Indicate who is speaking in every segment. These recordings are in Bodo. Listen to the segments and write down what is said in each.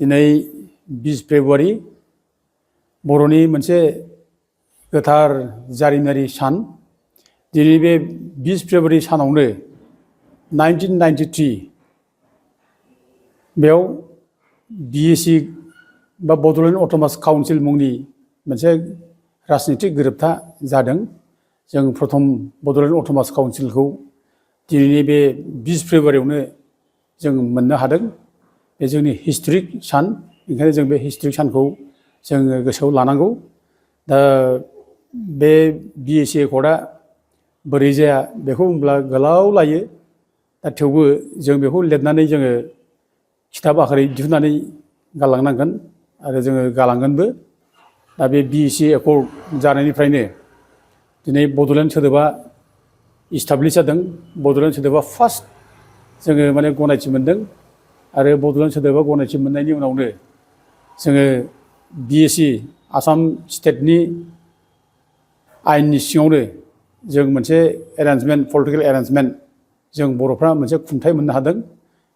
Speaker 1: दिनै 20 फेब्रुवारि बर'नि मोनसे गोथार जारिमिनारि सान। दिनै बे 20 फेब्रुवारि सानावनो 1993 बेयाव BAC बा बड'लेण्ड अट'नमास काउन्सिल मुंनि मोनसे राजनितिक गोरोबथा जादों। जों प्रथम बड'लेण्ड अट'नमास काउन्सिलखौ दिनैनि बे 20 फेब्रुवारियावनो जों मोननो हादों। बे जोंनि हिस्ट'रिक सान, ओंखायनो जों बे हिस्ट'रिक सानखौ जोङो गोसोआव लानांगौ। दा बे BAC एकर्डआ बोरै जाया बेखौ बुंब्ला गोलाव लायो। दा थेवबो जों बेखौ लिरनानै जोङो खिताब आखारै दिहुननानै गालांनांगोन आरो जोङो गालांगोनबो। दा बे BAC एकर्ड जानायनिफ्रायनो दिनै बड'लेण्ड सोदोबा इस्टाब्लिस जादों। बड'लेण्ड सोदोबा फार्स्ट जोङो गनायथि मोनदों आरो बड'लेण्ड सोदोबा गनायथि मोननायनि उनावनो जोङो BAC आसाम स्टेटनि आयेननि सिङावनो जों मोनसे एरेन्जमेन्ट, पलिटिकेल एरेन्जमेन्ट जों बर'फ्रा मोनसे खुंथाय मोननो हादों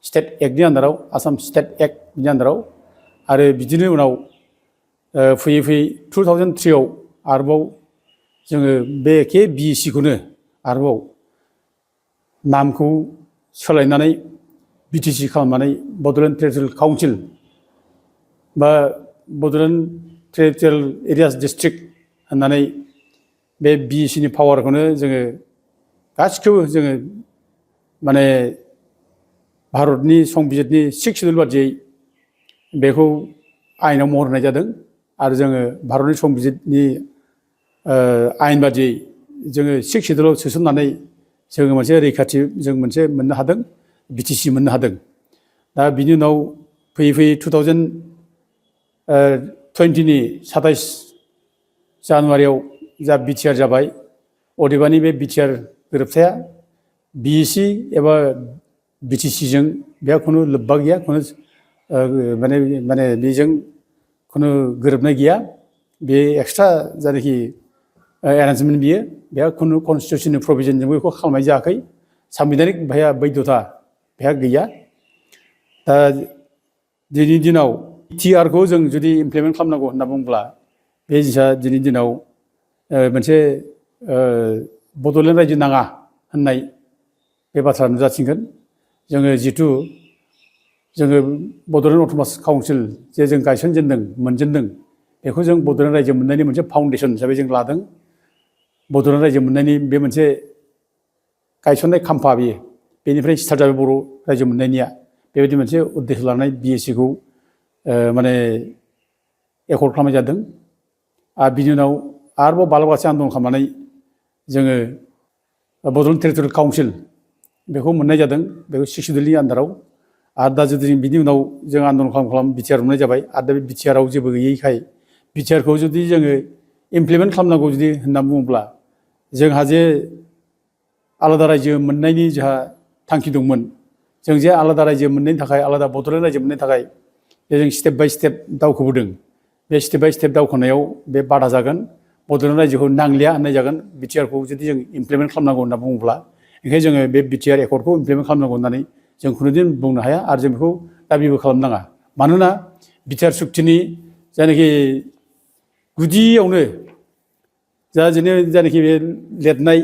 Speaker 1: स्टेट एक्टनि आन्दाराव, आसाम स्टेट एक्टनि आन्दाराव। आरो बिदिनो उनाव फैयै फैयै 2003 आव आरोबाव जोङो बे एखे BAC खौनो आरोबाव नामखौ सोलायनानै BTC खालामनानै बड'लेण्ड टेरिटरियेल काउन्सिल बा बड'लेण्ड टेरिटरियेल एरियास डिस्ट्रिक्ट होननानै बे BAC नि पावारखौनो जोङो गासिखौबो जोङो भारतनि संबिजितनि 6 सिडुल बादियै बेखौ आयेनाव महर होनाय जादों। आरो जोङो भारतनि संबिजितनि आयेन बादियै जोङो 6 सिडुलाव सोसननानै जोङो मोनसे रैखाथि जों मोनसे मोननो हादों, BTC मोननो हादों। दा बिनि उनाव फैयै फैयै 2020 नि 27 जानुवारियाव जा BTR जाबाय। अदेबानि बे BTR गोरोबथाया BAC एबा BTC जों बेहा खुनु लोब्बा गैया, खुनु बेजों खुनु गोरोबनाय गैया। बे एक्सट्रा जायनाखि एरेन्जमेन्ट बियो, बेहा खुनु कनस्टिटिउसननि प्रभिजनजोंबो बेखौ खालामनाय जायाखै। सामबिधानिक बेहा बैधता बेहा गैया। दा दिनैनि दिनाव TR खौ जों जुदि इमप्लिमेन्ट खालामनांगौ होनना बुङोब्ला बे जिनिसा दिनैनि दिनाव मोनसे बड'लेण्ड रायजो नाङा होननाय बे बाथ्रा नुजाथिगोन। जोङो जिथु जोङो बड'लेण्ड अट'नमास काउन्सिल जे जों गायसनजेनदों, मोनजेनदों, बेखौ जों बड'लेण्ड रायजो मोननायनि मोनसे फाउन्डेसन हिसाबै जों लादों। बड'लेण्ड रायजो मोननायनि बे मोनसे गायसननाय खाम्फा बेयो, बेनिफ्राय स्टार्ट जाबाय बर' रायजो मोननायनिया। बेबायदि मोनसे उद्देश्य लानानै BAC खौ एकर्ड खालामनाय जादों। आरो बिनि उनाव आरोबाव बालाबाथि आन्दलन खालामनानै जोङो बड'लेण्ड टेरिटरियेल काउन्सिल बेखौ मोननाय जादों, बेखौ 6 सिडुलनि आन्दाराव। आरो दा जुदि बिनि उनाव जों आन्दलन खालाम BTR मोननाय जाबाय। आरो दा बे BTR आव जेबो गैयैखाय BTR खौ जुदि जोङो इमप्लिमेन्ट खालामनांगौ जुदि होनना बुङोब्ला, जोंहा जे आलादा रायजो मोननायनि जोंहा थांखि दंमोन, जों जे आलादा रायजो मोननायनि थाखाय, आलादा बड'लेण्ड रायजो मोननायनि थाखाय जों स्टेप बाय स्टेप दावखोबोदों। बे स्टेप बाय स्टेप दावखोनायाव बे बादा जागोन, बड'लेण्ड रायजोखौ नांलिया होननाय जागोन BTR खौ जुदि जों इमप्लिमेन्ट खालामनांगौ होनना बुङोब्ला। ओंखायनो जोङो बे BTR एकर्डखौ इमप्लिमेन्ट खालामनांगौ होननानै जों खुनुदिन बुंनो हाया आरो जों बेखौ दाबिबो खालामनाङा। मानोना BTR सुक्तिनि जायनाखि गुदियावनो जायनाखि बे लिरनाय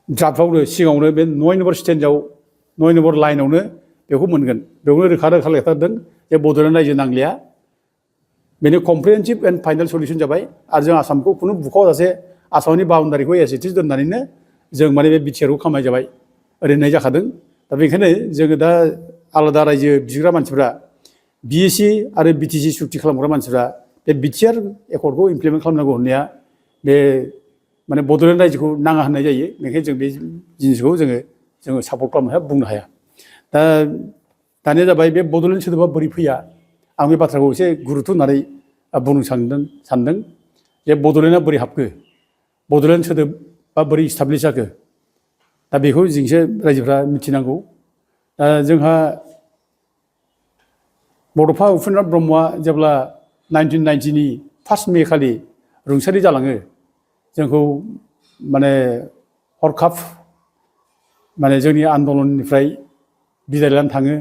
Speaker 1: ड्राफ्टआवनो सिगाङावनो बे 9 नम्बर स्टेन्जाव 9 नम्बर लाइनावनो बेखौ मोनगोन। बेयावनो रोखा रोखा लिरथारदों जे बड'लेण्ड रायजो नांलिया, बेनो कमप्रिहेनसिभ एन्ड फाइनाल सलिउसन जाबाय। आरो जों आसामखौ खुनु बुखावाजासे आसामनि बाउण्डारिखौ एस इट इज दोननानैनो जों बे BTR खौ खालामनाय जाबाय, ओरै होननाय जाखादों। दा बेनिखायनो जोङो दा आलादा रायजो बिग्रा मानसिफ्रा, BAC आरो BTC सुक्ति खालामग्रा मानसिफ्रा बे BTR एकर्डखौ इमप्लिमेन्ट खालामनांगौ होननाया बे बड'लेण्ड रायजोखौ नाङा होननाय जायो। बेनिखायनो जों बे जिनिसखौ जोङो सापर्ट खालामनो हाया, बुंनो हाया। दा दानिया जाबाय बे बड'लेण्ड सोदोबा बोरै फैया, आं बे बाथ्राखौ एसे गुरुत्व होनानै बुंनो सानदों जे बड'लेण्डआ बोरै हाबखो, बड'लेण्ड सोदोबा बोरै इस्टाब्लिस जाखो। दा बेखौ जोंसो रायजोफ्रा मिथिनांगौ। दा जोंहा बड'फा उपेन्द्रनाथ ब्रह्मआ जेब्ला 1990 नि 1 मे खालि रुंसारि जालाङो, जोंखौ हरखाब जोंनि आन्दलननिफ्राय बिदाय लानो थाङो।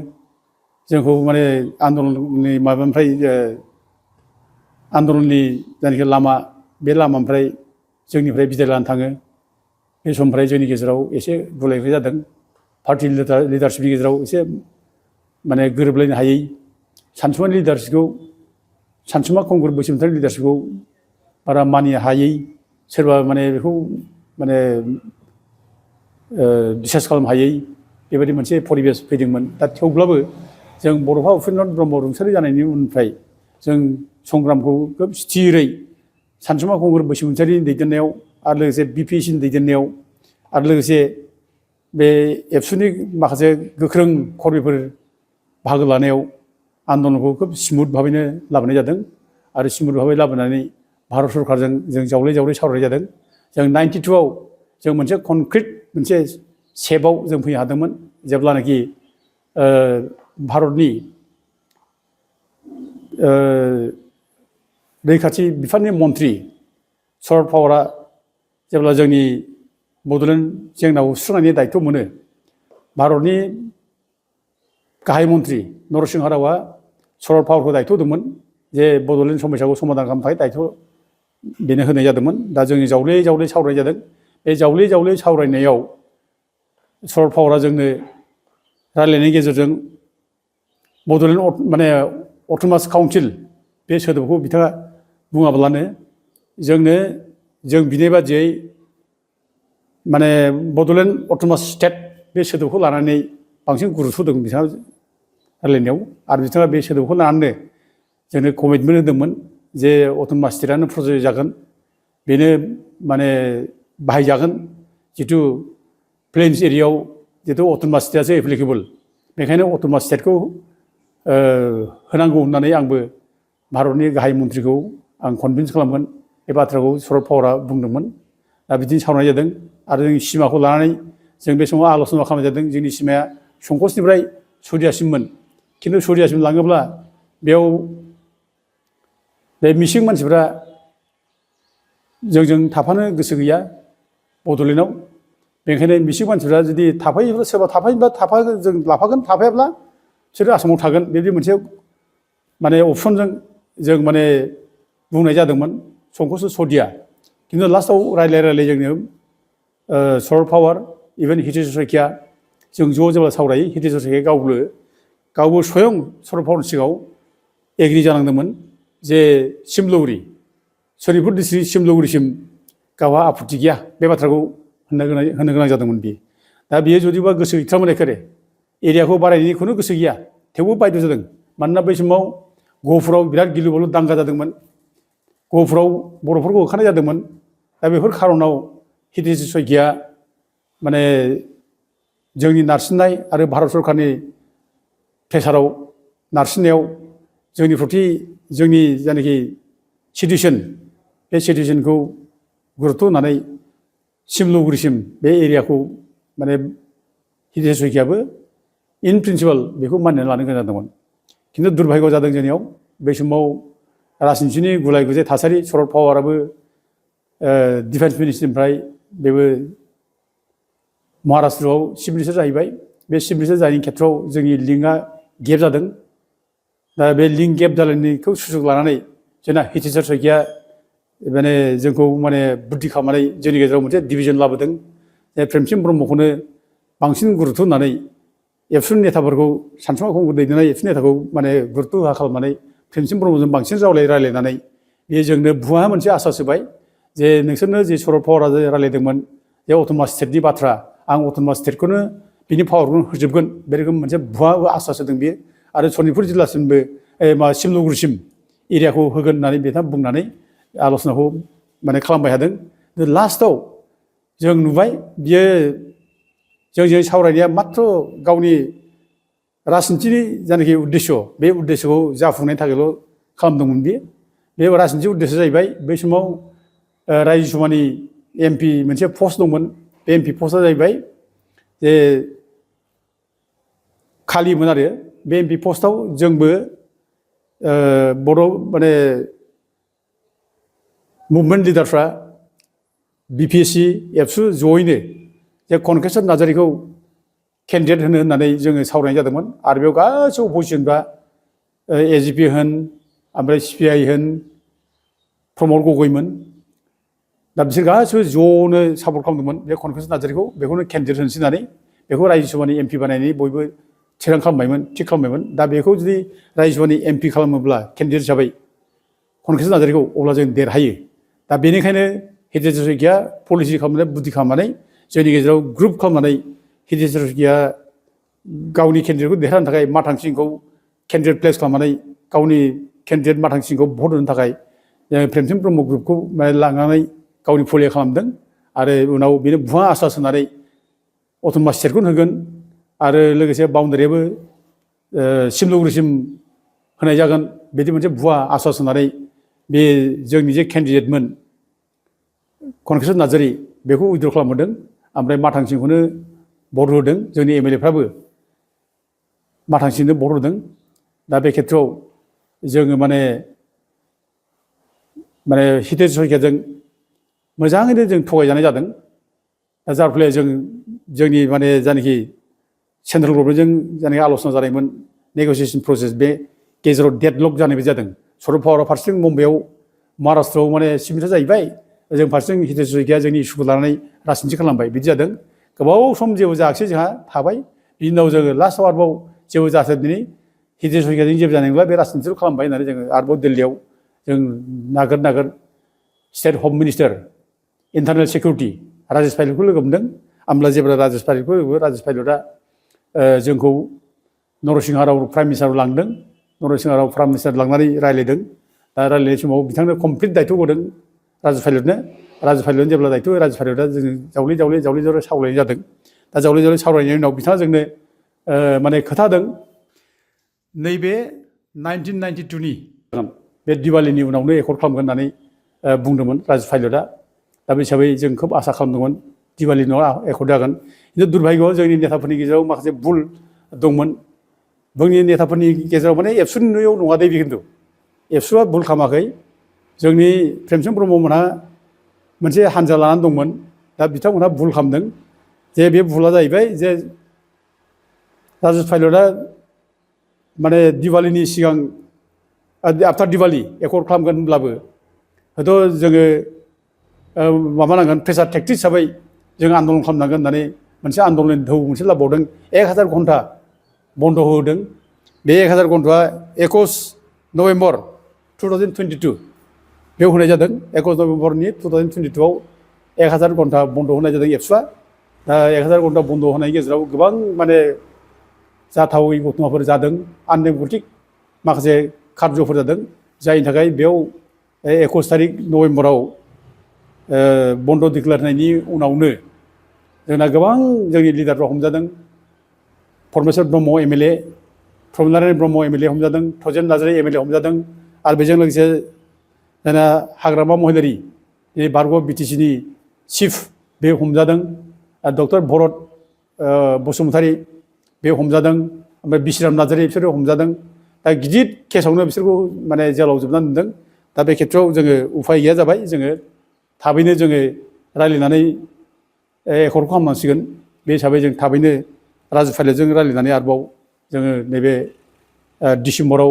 Speaker 1: जोंखौ माने आन्दलननि माबानिफ्राय आन्दलननि जायनाखि लामा बे लामानिफ्राय जोंनिफ्राय बिदाय लानो थाङो बे समनिफ्राय जोंनि गेजेराव एसे गुलाय गुजाय जादों पार्टी लिडारशिपनि गेजेराव एसे माने गोरोबलायनो हायै सानसुमानि लिडारशिपखौ सानसुमा कंग्रेस बसुमतारी लिडारशिपखौ बारा मानिनो हायै सोरबा माने बेखौ माने बिसास खालामनो हायै बेबायदि मोनसे परिबेस फैदोंमोन दा थेवब्लाबो जों बड'फा उपेन्द्रनाथ ब्रह्म रुंसारि जानायनि उननिफ्राय जों संग्रामखौ खोब स्थिरै सानसुमा कंग्रेस बसुमतारीनि दैदेननायाव आरो लोगोसे BPSनि दैदेननायाव आरो लोगोसे बे एबसुनि माखासे गोख्रों कर्मिफोर बाहागो लानायाव आन्दलनखौ खोब स्मुथ भाबैनो लाबोनाय जादों आरो स्मुथ भाबै लाबोनानै भारत सरकारजों जों जावले जावले सावरायनाय जादों जों 92आव जों मोनसे कनक्रिट मोनसे सेपआव जों फैनो हादोंमोन जेब्लानाखि भारतनि रैखाथि बिफाननि मन्थ्रि शरद पावारा जेब्ला जोंनि बड'लेण्ड जेंनाखौ सुस्रांनायनि दायित्व मोनो भारतनि गाहाय मन्थ्रि नरसिंह रावआ शरद पावारखौ दायित्व होदोंमोन जे बड'लेण्ड समस्याखौ समाधान खालामनो थाखाय दायित्व बेनो होनाय जादोंमोन दा जोंनि जावले जावले सावरायनाय जादों बे जावले जावले सावरायनायाव शरद पावारा जोंनो रायज्लायनायनि गेजेरजों बड'लेण्ड माने अट'नमास काउन्सिल बे सोदोबखौ बिथाङा बुङाब्लानो जोंनो जों बिनि बादियै माने बड'लेण्ड अट'नमास स्टेट बे सोदोबखौ लानानै बांसिन गुरुत्व होदों बिथाङा रायलायनायाव आरो बिथाङा बे सोदोबखौ लानानै जोंनो कमिटमेन्ट होदोंमोन जे अट'नमास स्टेटआनो प्रजय जागोन बेनो माने बाहायजागोन जिथु प्लेन्स एरियायाव जिथु अट'नमास स्टेटआसो एप्लिकेबल बेखायनो अट'नमास स्टेटखौ होनांगौ होननानै आंबो भारतनि गाहाय मन्थ्रिखौ आं कनभिन्स खालामगोन बे बाथ्राखौ शरद पावारा बुंदोंमोन दा बिदिनो सावरायनाय जादों आरो जोंनि सिमाखौ लानानै जों बे समाव आल'सना खालामनाय जादों जोंनि सिमाया संकसनिफ्राय सदियासिममोन खिन्थु सदियासिम लाङोब्ला बेयाव बे मिसिं मानसिफ्रा जोंजों थाफानो गोसो गैया बड'लेण्डआव बेनिखायनो मिसिं मानसिफ्रा जुदि थाफायोब्ला सोरबा थाफायोब्ला थाफागोन जों लाफागोन थाफायाब्ला बिसोरो आसामाव थागोन बेबायदि मोनसे माने अपसनजों जों माने बुंनाय जादोंमोन संकस सदिया खिन्थु लास्टआव रायज्लाय रायज्लाय जोंनो शरद पावार इभेन हितेश शइकिया जों ज' जेब्ला सावरायो हितेश शइकिया गावबो स्वयं शरद पावारनि सिगाङाव एग्रि जानांदोंमोन जे सिमलुगुरि सनितपुर डिस्ट्रिक्ट सिमलुगुरिसिम गावहा आपत्ति गैया बे बाथ्राखौ होननो गोनां जादोंमोन बियो दा बियो जुदिबा गोसो गैथारामोन एखेबारे एरियाखौ बारायनायनि खुनु गोसो गैया थेवबो बायद' जादों मानोना बै समाव गहपुराव बिराद गिलु बालु दांगा जादोंमोन गहपुराव बर'फोरखौ होखारनाय जादोंमोन दा बेफोर खार'नाव हितेश शइकिया माने जोंनि नारसिननाय आरो भारत सरकारनि प्रेसाराव नारसिननायाव जोंनि प्रति जोंनि जायनाखि सिटुएसन बे सिटुएसनखौ गुरुत्व होनानै सिमलुगुरिसिम बे एरियाखौ माने हितेश शइकियाबो इन प्रिन्सिपाल बेखौ मानिनानै लानो गोनां जादोंमोन खिन्थु दुर्भाग्य जादों जोंनियाव बै समाव राजनितिनि गुलाय गुजाय थासारि शरद पावाराबो डिफेन्स मिनिस्ट्रिनिफ्राय बेबो महाराष्ट्रआव चिफ मिनिस्टार जाहैबाय बे चिफ मिनिस्टार जानायनि खेथ्रआव जोंनि लिंकआ गेप जादों दा बे लिंक गेप जालायनायखौ सुजुग लानानै जोंना हितेश शइकिया माने जोंखौ माने बुद्धि खालामनानै जोंनि गेजेराव मोनसे डिभिजन लाबोदों प्रेमसिं ब्रह्मखौनो बांसिन गुरुत्व होनानै एबसुनि नेताफोरखौ सानसुमा कंग्रेस दैदेननाय एबसुनि नेताखौ माने गुरुत्व होआ खालामनानै प्रेमसिं ब्रह्मजों बांसिन रायलायनानै बेयो जोंनो भुवा मोनसे आसास होबाय जे नोंसोरनो जे शरद पावारा रायलायदोंमोन जे अट'नमास स्टेटनि बाथ्रा आं अट'नमास स्टेटखौनो बिनि पावारखौनो होजोबगोन बे रोखोम मोनसे भुवा आसास होदों बियो आरो सनितपुर जिल्लासिमबो सिमलुगुरिसिम एरियाखौ होगोन होननानै बिथाङा बुंनानै आल'सनाखौ माने खालामबाय थादों लास्टआव जों नुबाय बियो जोंजों सावरायनाया माथ्र गावनि राजनितिनि जायनाखि उद्देश्य बे उद्देश्यखौ जाफुंनायनि थाखायल' खालामदोंमोन बियो बे राजनिति उद्देश्य जाहैबाय बै समाव रायजो सभानि MP मोनसे पस्ट दंमोन बे MP पस्टआ जाहैबाय जे खालिमोन आरो बे MP पस्टआव जोंबो बर' माने मुभमेन्ट लिडारफ्रा BPSC एबसु जयैनो जे कनकेसर नार्जारिखौ केन्डिडेट होननानै जोङो सावरायनाय जादोंमोन आरो बेयाव गासैबो अपोजिसनफ्रा एजिपि होन ओमफ्राय सिपिआइ होन प्रमद गगैमोन दा बिसोर गासैबो ज'नो सापर्ट खालामदोंमोन बे खनकस नार्जारिखौ बेखौनो केन्डिडेट होनोसै होननानै बेखौ रायजोसभानि एमपि बानायनानै बयबो थिरां खालामबायमोन थिग खालामबायमोन दा बेखौ जुदि रायजोसभानि एमपि खालामोब्ला केन्डिडेट हिसाबै खनकस नार्जारिखौ अब्ला जों देरहायो दा बेनिखायनो हितेश शइकिया पलिसि खालामनानै बुद्धि खालामनानै जोंनि गेजेराव ग्रुप खालामनानै हितेश शइकिया गावनि केन्डिडेटखौ देरहानो थाखाय माथां सिंखौ केन्डिडेट प्लेस खालामनानै गावनि केन्डिडेट माथां सिंखौ भट होनो थाखाय प्रेमसिं ब्रह्म ग्रुपखौ लांनानै गावनि फलिया खालामदों आरो उनाव बेनो भुवा आसास होनानै अट'नमास स्टेटखौनो होगोन आरो लोगोसे बाउण्डारियाबो सिमलुगुरिसिम होनाय जागोन बिदि मोनसे भुवा आसास होनानै बे जोंनि जे केन्डिडेटमोन खनकस नार्जारि बेखौ उइद्र' खालामहोदों ओमफ्राय माथां सिंखौनो भट होदों जोंनि एमएलएफ्राबो माथां सिंनो भट होदों दा बे खेथ्रआव जोङो माने हितेश शइकियाजों मोजाङैनो जों थगायजानाय जादों दा जार फले जोंनि माने जायनाखि सेन्ट्रेल गभर्नमेन्टजों जायनाखि आल'सना जानायमोन नेगसिएसन प्रसेस बे गेजेराव डेडलक जानायबो जादों शरद पावारा फारसेथिं मुम्बाइआव महाराष्ट्रआव माने सिमिटा जाहैबाय जों फारसेथिं हितेश शइकिया जोंनि इस्युखौ लानानै राजनिथि खालामबाय बिदि जादों गोबाव सम जेबो जायाखिसै जोंहा थाबाय बिनि उनाव जोङो लास्टआव आरोबाव जेबो जाथारदिनि हितेश शइकियाजों जेबो जानाय नंला बे राजनिथिखौ खालामबाय होननानै जोङो आरोबाव दिल्लीयाव जों नागिर स्टेट हम मिनिस्टार इन्टारनेल सिकिउरिटि राजेश पाइलटखौ लोगो मोनदों होमब्ला जेब्ला राजेश पाइलटखौ लोगो राजेश पाइलटआ जोंखौ नरसिंहा राव प्राइम मिनिस्टाराव लांदों नरसिंहा राव प्राइम मिनिस्टार लांनानै रायज्लायदों दा रायज्लायनाय समाव बिथांनो कमप्लिट दायथ' होदों राजेश पाइलटनो जेब्ला दायथ' होयो राजेश पाइलटआ जों जावले सावरायनाय जादों दा जावले सावरायनायनि उनाव बिथाङा जोंनो माने खोथादों नैबे 1992नि बे दिवालीनि उनावनो एकर्ड खालामगोन होननानै बुंदोंमोन राजेश पाइलटआ दा बे हिसाबै जों खोब आसा खालामदोंमोन दिवालीनि उनाव एकर्ड जागोन खिन्थु दुर्भाग्य जोंनि नेताफोरनि गेजेराव माखासे भुल दंमोन जोंनि नेताफोरनि गेजेराव माने एबसुनि नुनायाव नङा दे बे खिन्थु एबसुआ भुल खालामाखै जोंनि प्रेमसिं ब्रह्ममोनहा मोनसे हानजा लानानै दंमोन दा बिथांमोनहा भुल खालामदों जे बे भुला जाहैबाय जे राजेश पाइलटआ माने दिवालीनि सिगां आफ्टार दिवाली एकर्ड खालामगोन होनब्लाबो हयथ' जोङो माबानांगोन प्रेसार टेक्टिक हिसाबै जों आन्दलन खालामनांगोन होननानै मोनसे आन्दलन धौ मोनसे लाबावदों 1000 घन्टा बन्द होदों बे 1000 घन्टाआ 21 नभेम्बर 2022 बेयाव होनाय जादों 21 नभेम्बरनि 2022आव 1000 घन्टा बन्द होनाय जादों एबसुआ दा 1000 घन्टा बन्द होनायनि गेजेराव गोबां माने जाथावै घटनाफोर जादों आनडेम'क्रेटिक माखासे खार्यफोर जादों जायनि थाखाय बेयाव 21 तारिख नभेम्बराव बन्द डिक्लेयार होनायनि उनावनो जोंना गोबां जोंनि लिडारफ्रा हमजादों परमेश्वर ब्रह्म एमएलए प्रमद नारायण ब्रह्म एमएलए हमजादों थजेन नार्जारि एमएलए हमजादों आरो बेजों लोगोसे जोंना हाग्रामा महिलारि बारग' बिटिसिनि चिफ बे हमजादों आरो डक्टर भरत बसुमतारी बे हमजादों ओमफ्राय बिश्राम नार्जारि बिसोरो हमजादों दा गिदिर केसावनो बिसोरखौ माने जेलाव जोबनानै दोनदों दा बे खेथ्रआव जोङो उफाय गैया जाबाय जोङो थाबैनो जोङो रायज्लायनानै एकर्ड खालामनांसिगोन बे हिसाबै जों थाबैनो राजेश पाइलटजों रायज्लायनानै आरोबाव जोङो नैबे डिसेम्बराव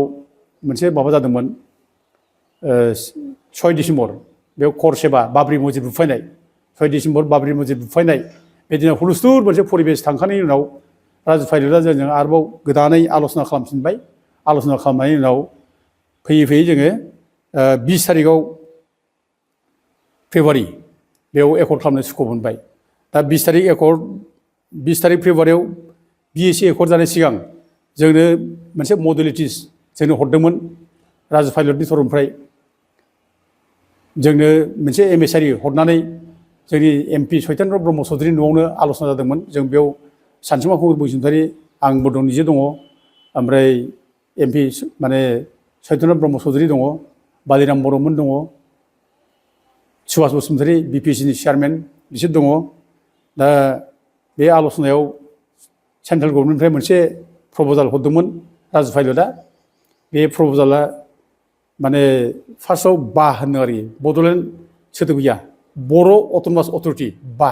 Speaker 1: मोनसे माबा जादोंमोन 6 डिसेम्बर बेयाव कर सेबा बाबरि मस्जिद बुफायनाय 6 डिसेम्बर बाबरि मस्जिद बुफायनाय बे दिनाव हुलुस्थुल मोनसे परिबेस थांखांनायनि उनाव राजेश पाइलटआ जोंजों आरोबाव गोदानै आल'सना खालामफिनबाय आल'सना खालामनायनि उनाव फैयै जोङो 20 तारिखआव फेब्रुवारि बेयाव एकर्ड खालामनो स्कप मोनबाय दा 20 तारिख फेब्रुवारियाव बिएसि एकर्ड जानाय सिगां जोंनो मोनसे मडेलिटिस जोंनो हरदोंमोन राजेश पाइलटनि तरफनिफ्राय जोंनो मोनसे एमएसआरि हरनानै जोंनि एमपि सैतेन्द्र ब्रह्म चौधुरिनि न'आवनो आल'सना जादोंमोन जों बेयाव सानसुमा कुमार बसुमतारी आंबो दं निजे दङ ओमफ्राय एमपि माने सैतेन्द्र ब्रह्म चौधुरि दङ बालिराम बर'मोन दङ सुभाष बसुमतारी बिपिसिनि चेयारमेन बिसोर दङ दा बे आल'सनायाव सेन्ट्रेल गभर्नमेन्टनिफ्राय मोनसे प्रप'जाल हरदोंमोन राजेश पाइलटआ बे प्रप'जाला माने फार्स्टआव बा होनो आरोखि बड'लेण्ड सोदोब गैया बर' अट'नमास अथरिटि बा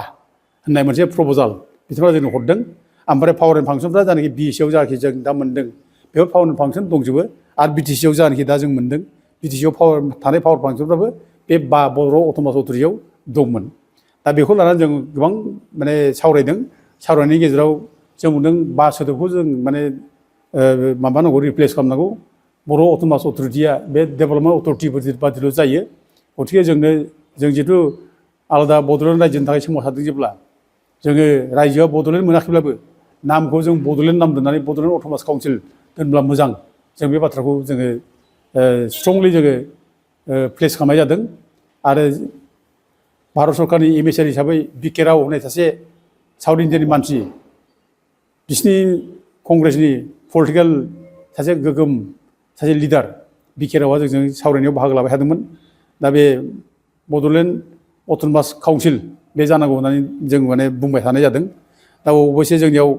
Speaker 1: होननाय मोनसे प्रप'जाल बिथांमोना जोंनो हरदों ओमफ्राय पावार एन्ड फांसनफ्रा जानाखि BSc आव जानाखि जों दा मोन्दों बेयाव पावार एन्ड फांसन दंजोबो आरो BTC आव जानाखि दा जों मोन्दों BTC आव थानाय पावार फांसनफ्राबो बे बर' अट'नमास अथ'रिटियाव दंमोन। दा बेखौ लानानै जों गोबां माने सावरायदों। सावरायनायनि गेजेराव जों बुंदों बा सोदोबखौ जों माने माबानांगौ रिप्लेस खालामनांगौ। बर' अट'नमास अथ'रिटिया बे डेभेलपमेन्ट अथ'रिटि बादिल' जायो। गतिके जों जिहेथु आलादा बड'लेण्ड रायजोनि थाखाय सोमावसारदों जेब्ला जोङो रायजोआ बड'लेण्ड मोनाखैब्लाबो नामखौ जों बड'लेण्ड नाम दोननानै बड'लेण्ड अट'नमास काउन्सिल दोनब्ला मोजां। जों बे बाथ्राखौ जोङो स्ट्रंलि जोङो प्लेस खालामनाय जादों। आरो भारत सरकारनि एमएसआर हिसाबै बिके राव होननाय सासे साउथ इन्डियानि मानसि बिसिनि कंग्रेसनि पलिटिकेल सासे गोगोम सासे लिडार बिके रावआ जोंजों सावरायनायाव बाहागो लाबाय थादोंमोन। दा बे बड'लेण्ड अट'नमास काउन्सिल बे जानांगौ होननानै जों माने बुंबाय थानाय जादों। दा अबयसे जोंनियाव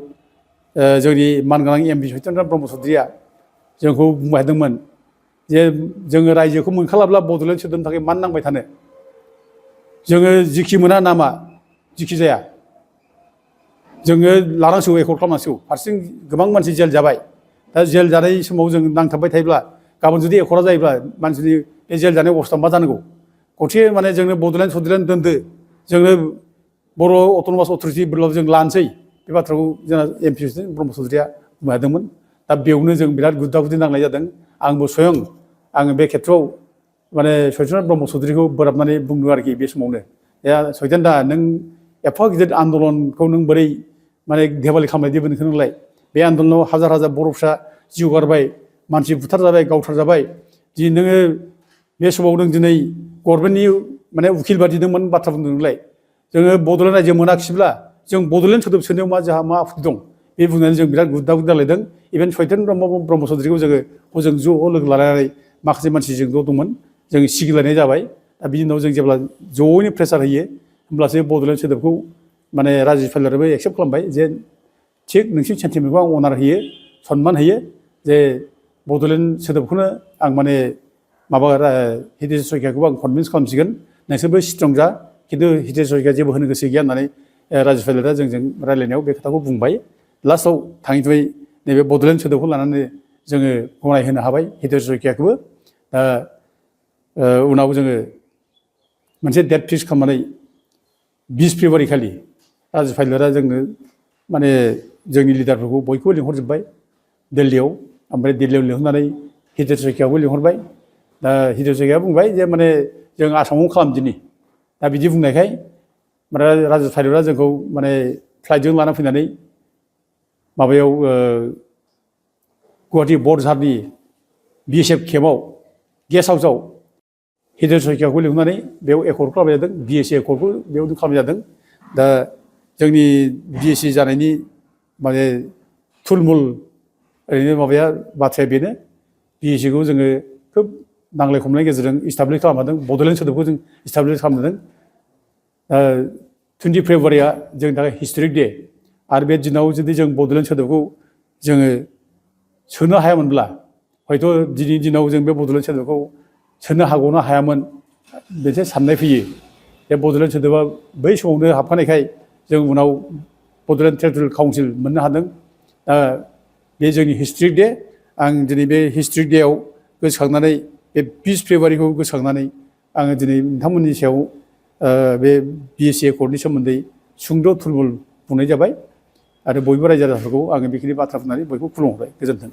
Speaker 1: जोंनि मानगोनां एमपि सत्येन्द्र ब्रह्म चौधुरिया जोंखौ बुंबाय थादोंमोन जे जोङो रायजोखौ मोनखालाब्ला बड'लेण्ड सोदोबनि थाखाय मानो नांबाय थानो। जोङो जिखि मोना नामा जिखि जाया जोङो लानांसिगौ एकर्ड खालामनांसिगौ। फारसेथिं गोबां मानसि जेल जाबाय। दा जेल जानाय समाव जों नांथाबबाय थायोब्ला गाबोन जुदि एकर्डा जायोब्ला मानसिनि बे जेल जानाय अबस्था मा जानांगौ। गतिके माने जोंनो बड'लेण्ड सड'लेण्ड दोनदो जोङो बर' अट'नमास अथ'रिटिब्लाबो जों लानोसै बे बाथ्राखौ जोंना एमपि ब्रह्म चौधुरिया बुंदोंमोन। दा बेयावनो जों बिराद गुद्दा गुद्दि नांनाय जादों। आंबो स्वयं आङो बे खेथ्रआव माने सत्येन्द्र ब्रह्म चौधुरिखौ बोराबनानै बुंदों आरोखि बे समावनो सत्येन्द्र नों एफा गिदिर आन्दलनखौ नों बोरै माने धेमालि खालामनायदि नोंखौ नोंलाय। बे आन्दलनाव हाजार हाजार बर'फ्रा जिउ गारबाय मानसि बुथारजाबाय गावथारजाबाय। दिनै नोङो बे समाव नों दिनै गभर्नमेन्टनि माने उखिल बादि नों मानो बाथ्रा बुंदों नोंलाय। जोङो बड'लेण्ड रायजो मोनाखिसैब्ला जों बड'लेण्ड सोदोब सोनायाव जोंहा मा आपत्ति दं बे बुंनानै जों बिराद गुद्दा गुद्दा जालायदों। इभेन सत्येन्द्र ब्रह्म चौधुरिखौ जोङो हजों ज' लोगो लालायनानै माखासे मानसि जों ज' दंमोन जों सिगिलायनाय जाबाय। दा बिनि उनाव जों जेब्ला ज'यैनो प्रेसार होयो होमब्लासो बड'लेण्ड सोदोबखौ माने राजिब फाइलाराबो एक्सेप्ट खालामबाय जे थिग नोंसिनि सेन्टिमेन्टखौ आं अनार होयो सनमान होयो जे बड'लेण्ड सोदोबखौनो आं माने माबा हितेश सयखियाखौबो आं कनभिन्स खालामसिगोन नोंसोरबो स्ट्रं जा खिन्थु हितेश सयखिया जेबो होनो गोसो गैया होननानै राजिब फाइलारा जोंजों रायलायनायाव बे खोथाखौ बुंबाय। लास्टआव थाङै थुङै नैबे बड'लेण्ड सोदोबखौ लानानै जोङो गनायहोनो हाबाय हितेश सयखियाखौबो। दा उनाव जोङो मोनसे डेट फिक्स खालामनानै 20 फेब्रुवारि खालि राजिब फाइलारा जोंनो माने जोंनि लिडारफोरखौ बयखौबो लिंहरजोब्बाय दिल्लीयाव। ओमफ्राय दिल्लीयाव लिंहरनानै हितेश सयखियाखौबो लिंहरबाय। दा हितेश सयखिया बुंबाय जे माने जों आसामाव खालामदिनि। दा बिदि बुंनायखाय माने राजिब फाइलारा जोंखौ माने फ्लाइटजों लाना फैनानै माबायाव गुवाहाटि बरझारनि BSF केम्पआव गेस्ट हाउसआव हितेश सयखियाखौ लिंहरनानै बेयाव एकर्ड खालामनाय जादों। BSc एकर्डखौ बेयावनो खालामनाय जादों। दा जोंनि BSc जानायनि माने थुलमुल ओरैनो माबाया बाथ्राया बेनो BScखौ जोङो खोब नांलाय खमलायनि गेजेरजों इस्टाब्लिश खालामदों। बड'लेण्ड सोदोबखौ जों इस्टाब्लिश खालामदों। 20 फेब्रुवारिया जोंनि थाखाय हिस्ट'रिक दे। आरो बे दिनाव जुदि जों बड'लेण्ड सोदोबखौ जोङो सोनो हायामोनब्ला हयथ' दिनैनि दिनाव जों बे बड'लेण्ड सोदोबखौ सोनो हागौना हायामोन मोनसे साननाय फैयो। बे बड'लेण्ड सोदोबा बै समावनो हाबखानायखाय जों उनाव बड'लेण्ड टेरिटरियेल काउन्सिल मोननो हादों। बे जोंनि हिस्ट्रिक दे। आं दिनै बे हिस्ट्रिक देआव गोसोखांनानै बे 20 फेब्रुवारिखौ गोसोखांनानै आङो दिनै नोंथांमोननि सायाव बे BSc एकर्डनि सोमोन्दै सुंद' थुलमुल बुंनाय जाबाय। आरो बयबो रायजो राजाफोरखौ आङो बेखिनि बाथ्रा बुंनानै बयखौ खुलुमहरबाय। गोजोन्थों।